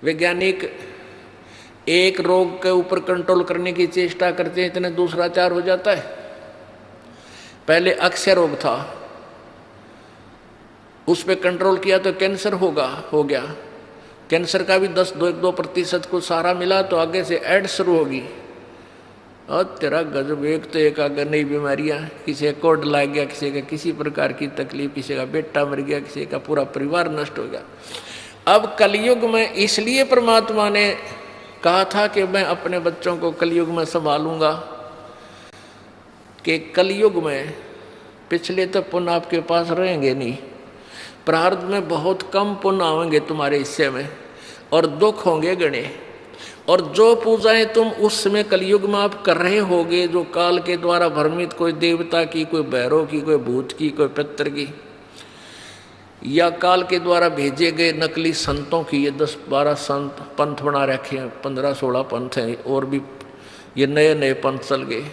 वैज्ञानिक एक रोग के ऊपर कंट्रोल करने की चेष्टा करते हैं, इतने दूसरा तैयार हो जाता है। पहले अक्षय रोग था, उस पर कंट्रोल किया तो कैंसर हो गया। कैंसर का भी 10-2% को सहारा मिला तो आगे से एड्स शुरू होगी। और तेरा गजब, एक तो एक आगे नई बीमारियां, किसी का कोड लग गया, किसी का किसी प्रकार की तकलीफ, किसी का बेटा मर गया, किसी का पूरा परिवार नष्ट हो गया। अब कलयुग में इसलिए परमात्मा ने कहा था कि मैं अपने बच्चों को कलयुग में संभालूंगा, कि कलयुग में पिछले तो पुण्य आपके पास रहेंगे नहीं, प्रारब्ध में बहुत कम पुण्य आएंगे तुम्हारे हिस्से में और दुख होंगे गणे। और जो पूजाएं तुम उस समय कलयुग में आप कर रहे होगे, जो काल के द्वारा भ्रमित, कोई देवता की, कोई भैरव की, कोई भूत की, कोई पितर की, या काल के द्वारा भेजे गए नकली संतों की, ये 10-12 संत पंथ बना रखे हैं, 15-16 पंथ हैं, और भी ये नए नए पंथ चल गए,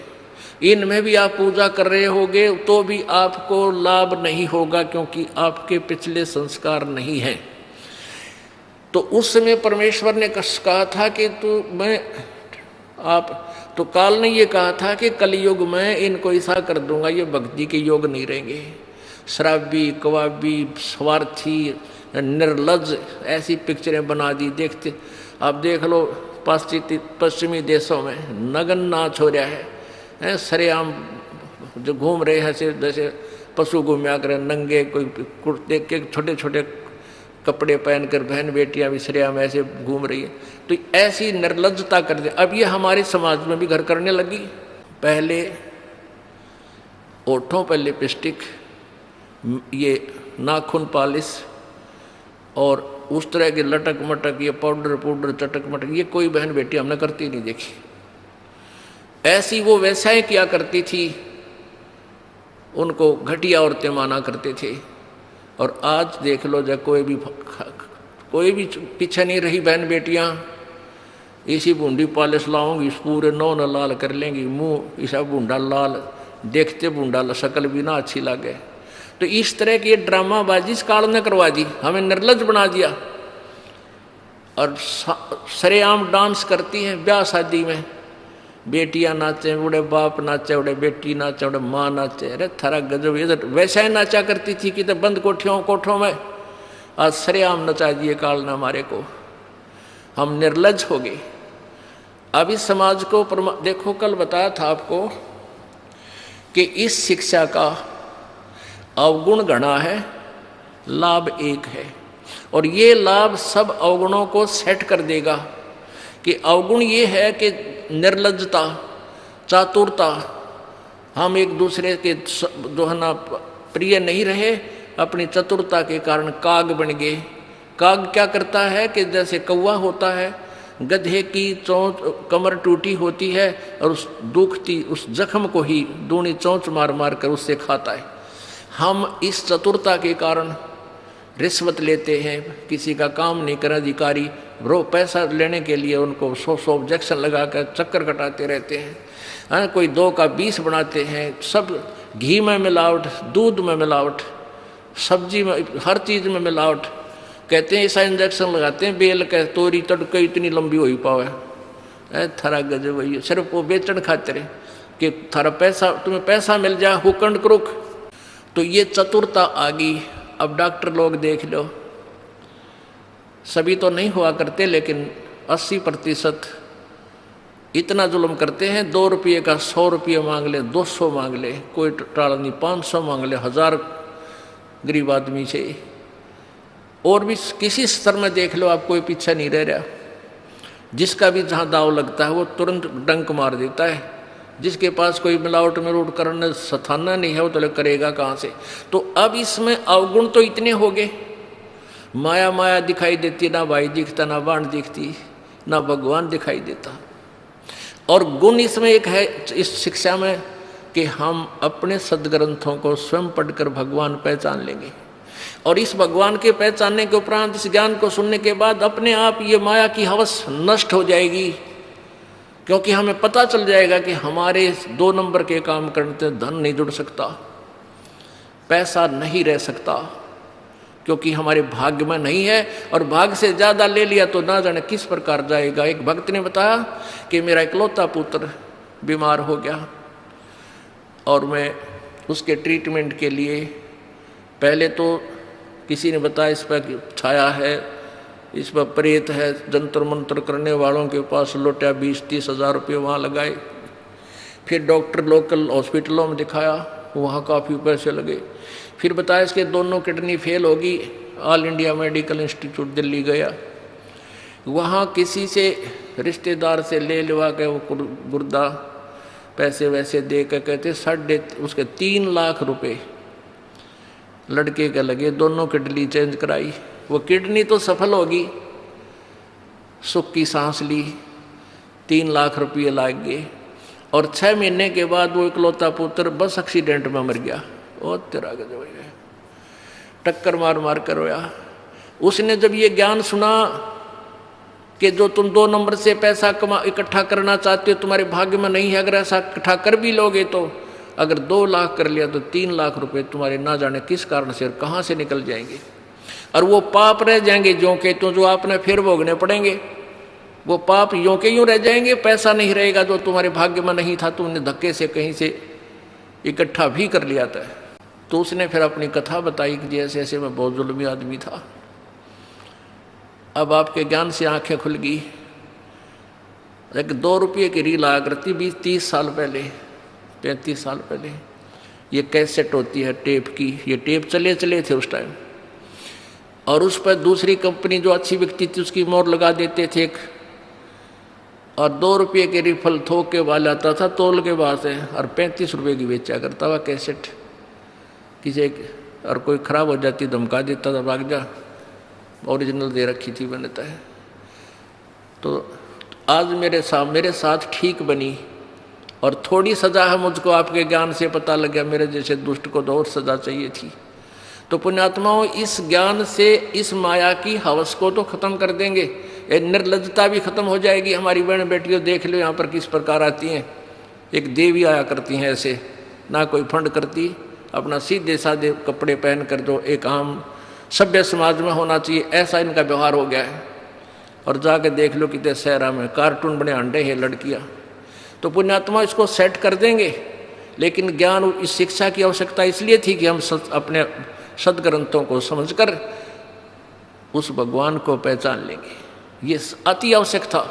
इनमें भी आप पूजा कर रहे होगे तो भी आपको लाभ नहीं होगा, क्योंकि आपके पिछले संस्कार नहीं हैं। तो उस समय परमेश्वर ने कहा था कि तो काल ने ये कहा था कि कलयुग में इनको ऐसा कर दूंगा, ये भक्ति के योग नहीं रहेंगे, शराबी, कवाबी, स्वार्थी, निर्लज, ऐसी पिक्चरें बना दी। देखते आप देख लो पश्चिमी देशों में नगन नाच हो रहा है, सरेआम जो घूम रहे हैं जैसे पशु घूमया करें, नंगे, कोई कुर्ते के छोटे छोटे कपड़े पहनकर बहन बेटियां भी सरेआम ऐसे घूम रही है। तो ऐसी निर्लज्जता कर दे। अब ये हमारे समाज में भी घर करने लगी। पहले ओठों पर लिपस्टिक, ये नाखून पॉलिश और उस तरह के लटक मटक, ये पाउडर चटक मटक, ये कोई बहन बेटी हमने करती नहीं देखी। ऐसी वो वैसाएं किया करती थी, उनको घटिया औरतें माना करते थे। और आज देख लो, जब कोई भी पीछे नहीं रही बहन बेटियां, इसी बूंदी पॉलिश लाऊंगी, पूरे नौ न लाल कर लेंगी, मुंह ऐसा बूंदा लाल, देखते बूंदा शक्ल भी ना अच्छी लगे। तो इस तरह की ड्रामाबाजी इस काल ने करवा दी, हमें निर्लज बना दिया। और सरेआम डांस करती हैं ब्याह शादी में, बेटियां नाचे, उड़े बाप नाचे, उड़े बेटी नाचे, उड़े माँ नाचे। अरे थारा गजब, ये वैसा ही नाचा करती थी कि तो बंद कोठों में, आज सरेआम नचा दिए काल ने हमारे को, हम निर्लज हो गए। अब इस समाज को देखो, कल बताया था आपको कि इस शिक्षा का अवगुण घना है, लाभ एक है, और ये लाभ सब अवगुणों को सेट कर देगा। कि अवगुण ये है कि निर्लज्जता, चातुरता, हम एक दूसरे के जो है ना प्रिय नहीं रहे, अपनी चतुरता के कारण काग बन गए। काग क्या करता है कि जैसे कौवा होता है, गधे की चोंच कमर टूटी होती है और उस दुखती उस जख्म को ही दूनी चोंच मार मार कर उससे खाता है। हम इस चतुरता के कारण रिश्वत लेते हैं, किसी का काम नहीं कर अधिकारी पैसा लेने के लिए उनको 100 ऑब्जेक्शन लगा कर चक्कर कटाते रहते हैं। कोई 2 का 20 बनाते हैं, सब घी में मिलावट, दूध में मिलावट, सब्जी में, हर चीज़ में मिलावट। कहते हैं ऐसा इंजेक्शन लगाते हैं, बेल का तोरी तड़के इतनी लंबी हो ही पावे। थारा गजब वही, सिर्फ वो बेचन खातिर कि थारा पैसा, तुम्हें पैसा मिल जाए, हुकंड क्रुक। तो ये चतुरता आ गई। अब डॉक्टर लोग देख लो, सभी तो नहीं हुआ करते, लेकिन 80% इतना जुल्म करते हैं। 2 रुपये का 100 रुपये मांग ले, 200 मांग ले, कोई टाल नहीं, 500 मांग ले, 1000 गरीब आदमी से। और भी किसी स्तर में देख लो, आप कोई पीछा नहीं रह रहा। जिसका भी जहाँ दाव लगता है वो तुरंत डंक मार देता है। जिसके पास कोई मिलावट में रोड करने स्थाना नहीं है, वो तो करेगा कहाँ से। तो अब इसमें अवगुण तो इतने हो गए, माया माया दिखाई देती, ना भाई दिखता, ना बाण दिखती, ना भगवान दिखाई देता। और गुण इसमें एक है इस शिक्षा में कि हम अपने सदग्रंथों को स्वयं पढ़कर भगवान पहचान लेंगे, और इस भगवान के पहचानने के उपरांत, इस ज्ञान को सुनने के बाद अपने आप ये माया की हवस नष्ट हो जाएगी। क्योंकि हमें पता चल जाएगा कि हमारे 2 नंबर के काम करने से धन नहीं जुड़ सकता, पैसा नहीं रह सकता, क्योंकि हमारे भाग्य में नहीं है, और भाग्य से ज़्यादा ले लिया तो ना जाने किस प्रकार जाएगा। एक भक्त ने बताया कि मेरा इकलौता पुत्र बीमार हो गया और मैं उसके ट्रीटमेंट के लिए पहले तो किसी ने बताया इस पर छाया है, इस पर प्रेत है, जंतर मंत्र करने वालों के पास लौटा 20-30 हज़ार रुपये वहाँ लगाए। फिर डॉक्टर लोकल हॉस्पिटलों में दिखाया, वहाँ काफ़ी पैसे लगे। फिर बताया इसके दोनों किडनी फेल होगी, all India medical institute Delhi गया, वहाँ किसी से रिश्तेदार से ले लवा के वो गुर्दा पैसे वैसे दे के कहते उसके 3 लाख रुपए लड़के के लगे, दोनों किडनी चेंज कराई। वो किडनी तो सफल होगी, सुख की सांस ली, 3 लाख रुपये लाग गए, और 6 महीने के बाद वो इकलौता पुत्र बस एक्सीडेंट में मर गया। ओ तेरा गजब है, टक्कर मार मार कर रोया। उसने जब ये ज्ञान सुना कि जो तुम 2 नंबर से पैसा इकट्ठा करना चाहते हो तुम्हारे भाग्य में नहीं है, अगर ऐसा इकट्ठा कर भी लोगे तो अगर 2 लाख कर लिया तो 3 लाख रुपए तुम्हारे ना जाने किस कारण से और कहाँ से निकल जाएंगे, और वो पाप रह जाएंगे ज्यों के तो जो आपने फिर भोगने पड़ेंगे। वो पाप यूं के यूं रह जाएंगे, पैसा नहीं रहेगा जो तुम्हारे भाग्य में नहीं था, तुमने धक्के से कहीं से इकट्ठा भी कर लिया था। तो उसने फिर अपनी कथा बताई कि जैसे ऐसे मैं बहुत जुल्मी आदमी था, अब आपके ज्ञान से आंखें खुल गई। एक 2 रुपये की रील आया करती 20-30 साल पहले, 35 साल पहले। ये कैसेट होती है टेप की, ये टेप चले थे उस टाइम, और उस पर दूसरी कंपनी जो अच्छी बिकती थी उसकी मोहर लगा देते थे एक, और 2 रुपये के रिफल थोक के वाला आता था तोल के बाद से, और 35 रुपये की बेचा करता हुआ कैसेट। किसी और कोई ख़राब हो जाती धमका देता था, भाग जा, ओरिजिनल दे रखी थी बनता है। तो आज मेरे साथ ठीक बनी, और थोड़ी सज़ा है मुझको आपके ज्ञान से पता लग गया, मेरे जैसे दुष्ट को तो और सज़ा चाहिए थी। तो पुण्यात्माओं, इस ज्ञान से इस माया की हवस को तो खत्म कर देंगे, ये निर्लज्जता भी खत्म हो जाएगी। हमारी बहन बेटियों देख लो यहाँ पर किस प्रकार आती हैं, एक देवी आया करती हैं ऐसे, ना कोई फंड करती, अपना सीधे साधे कपड़े पहन कर जो एक आम सभ्य समाज में होना चाहिए ऐसा इनका व्यवहार हो गया है। और जाके देख लो कितने शहरा में कार्टून बने अंडे हैं लड़कियाँ। तो पुण्यात्मा इसको सेट कर देंगे, लेकिन ज्ञान इस शिक्षा की आवश्यकता इसलिए थी कि हम अपने सदग्रंथों को समझकर उस भगवान को पहचान लेंगे, ये अति आवश्यक था।